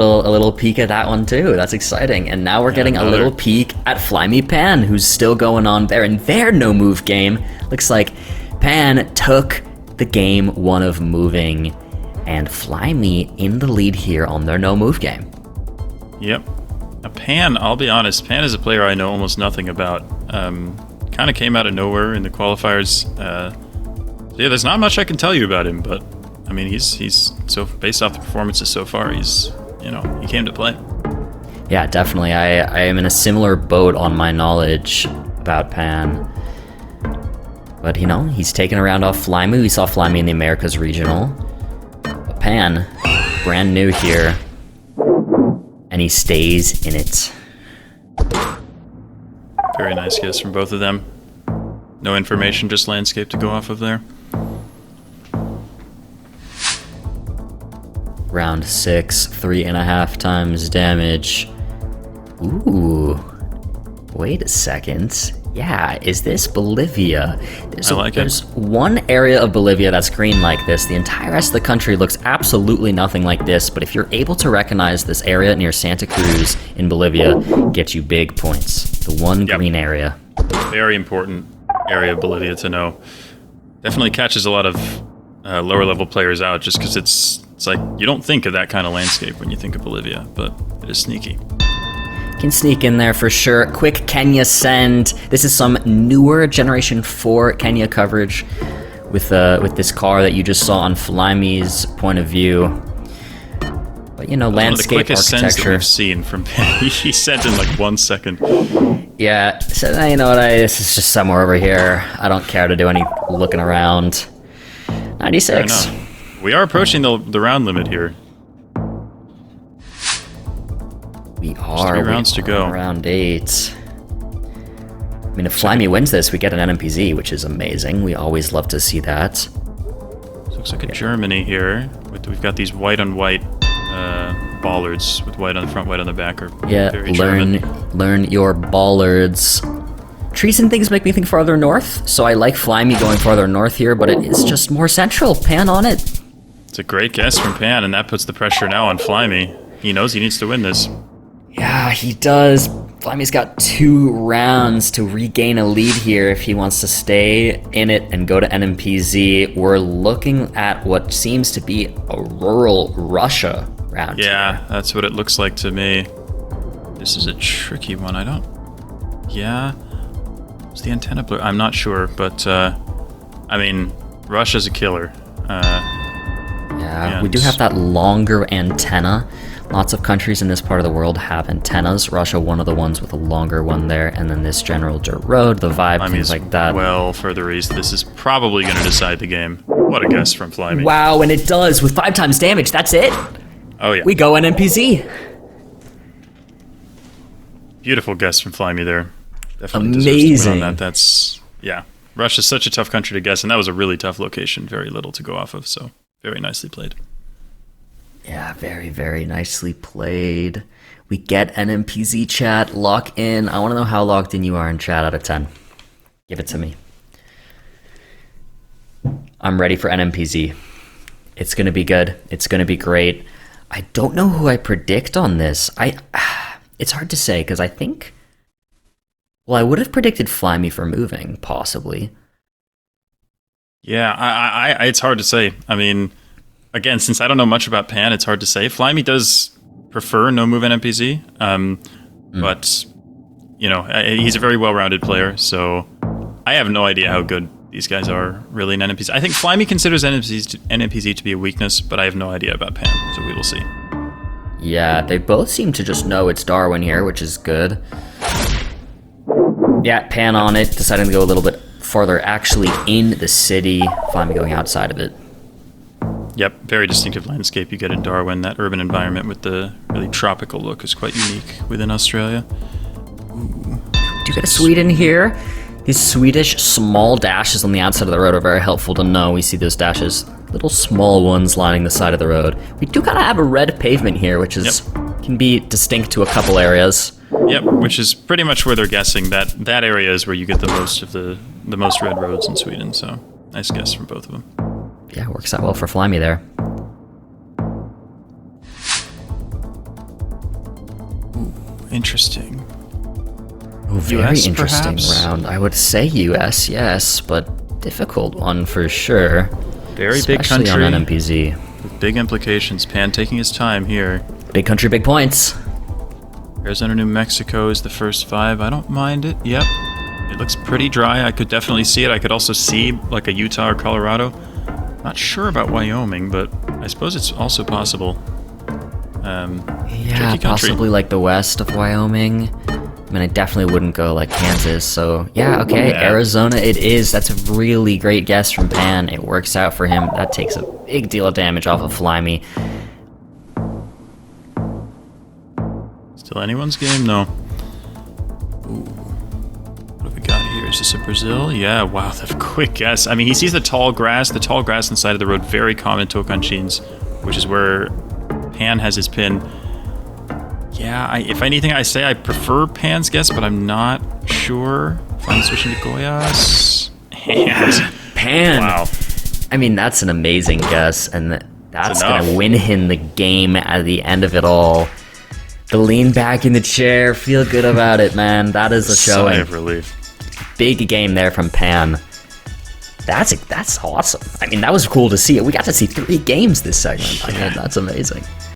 A little peek at that one too. That's exciting. And now we're getting a little peek at Flyme Pan, who's still going on there in their no move game. Looks like Pan took the game one of moving, and Flyme in the lead here on their no move game. Yep. Now Pan, I'll be honest, Pan is a player I know almost nothing about. Kind of came out of nowhere in the qualifiers. Yeah, there's not much I can tell you about him, but I mean, he's so based off the performances so far, he's, you know, he came to play. Yeah, definitely. I am in a similar boat on my knowledge about Pan. But, you know, he's taken a round off Flyme. We saw Flyme in the Americas Regional. But Pan, brand new here. And he stays in it. Very nice guess from both of them. No information, just landscape to go off of there. Round 6, 3.5 times damage. Ooh. Wait a second. Yeah, is this Bolivia? There's one area of Bolivia that's green like this. The entire rest of the country looks absolutely nothing like this, but if you're able to recognize this area near Santa Cruz in Bolivia, gets you big points. The one green area. Very important area of Bolivia to know. Definitely catches a lot of lower level players out just because it's like you don't think of that kind of landscape when you think of Bolivia, but it is sneaky. Can sneak in there for sure. Quick Kenya send. This is some newer Generation 4 Kenya coverage with this car that you just saw on Flyme's point of view. But you know, landscape one of the quickest architecture. Sends that we've seen from he sent in like 1 second. Yeah, so you know what? This is just somewhere over here. I don't care to do any looking around. 96. We are approaching the round limit here. We are. 3 rounds to go. Round 8. I mean, if Flyme wins this, we get an NMPZ, which is amazing. We always love to see that. Looks like a Germany here. We've got these white on white bollards with white on the front, white on the back. Yeah, learn your bollards. Trees and things make me think farther north, so I like Flyme going farther north here, but it is just more central. Pan on it. It's a great guess from Pan, and that puts the pressure now on Flyme. He knows he needs to win this. Yeah, he does. Flyme's got 2 rounds to regain a lead here if he wants to stay in it and go to NMPZ. We're looking at what seems to be a rural Russia round. Yeah, that's what it looks like to me. This is a tricky one. Yeah. Is the antenna blue? I'm not sure, but I mean, Russia's a killer. Yeah, we do have that longer antenna. Lots of countries in this part of the world have antennas. Russia, one of the ones with a longer one there, and then this general dirt road, the vibe, things like that. Well, further east, this is probably going to decide the game. What a guess from Flyme. Wow, and it does with 5 times damage. That's it. Oh yeah. We go NMPZ. Beautiful guess from Flyme there. Definitely amazing. Deserves to win on that. That's Russia's such a tough country to guess, and that was a really tough location. Very little to go off of, so very nicely played. Yeah, very, very nicely played. We get NMPZ chat. Lock in. I want to know how locked in you are in chat out of 10. Give it to me. I'm ready for NMPZ. It's going to be good. It's going to be great. I don't know who I predict on this. It's hard to say because I think... Well, I would have predicted Flyme for moving, possibly. Yeah, it's hard to say. I mean... Again, since I don't know much about Pan, it's hard to say. Flyme does prefer no-move NMPZ, but, you know, he's a very well-rounded player, so I have no idea how good these guys are really in NMPZ. I think Flyme considers NMPZ to be a weakness, but I have no idea about Pan, so we will see. Yeah, they both seem to just know it's Darwin here, which is good. Yeah, Pan on it, deciding to go a little bit farther actually in the city. Flyme going outside of it. Yep, very distinctive landscape you get in Darwin. That urban environment with the really tropical look is quite unique within Australia. Ooh. Do you get a Sweden here? These Swedish small dashes on the outside of the road are very helpful to know. We see those dashes, little small ones lining the side of the road. We do kind of have a red pavement here, which is can be distinct to a couple areas. Yep, which is pretty much where they're guessing that area is where you get the most of the most red roads in Sweden. So nice guess from both of them. Yeah, works out well for Flyme there. interesting. Oh, very US, interesting perhaps? round. I would say US, yes, but difficult one for sure. Very big Especially country. on NMPZ. With big implications. Pan taking his time here. Big country, big points. Arizona, New Mexico is the first 5. I don't mind it. Yep. It looks pretty dry. I could definitely see it. I could also see like a Utah or Colorado. Not sure about Wyoming, but I suppose it's also possible. Yeah, tricky country. possibly like the west of Wyoming. I mean, I definitely wouldn't go like Kansas, so yeah, okay, Yeah. Arizona it is. That's a really great guess from Pan. It works out for him. That takes a big deal of damage off of Flyme. Still anyone's game? No. Ooh. What have we got here? Is this a Brazil? Yeah, wow, the quick guess. I mean, he sees the tall grass. The tall grass on the side of the road, very common Tocantins, which is where Pan has his pin. Yeah, if anything, I say I prefer Pan's guess, but I'm not sure. Finally switching to Goiás. And Pan! wow. I mean, that's an amazing guess, and that's enough. gonna win him the game at the end of it all. The lean back in the chair, feel good about it, man. That is a Sigh showing. of relief. Big game there from Pan. That's awesome. I mean, that was cool to see. We got to see 3 games this segment. I mean, that's amazing.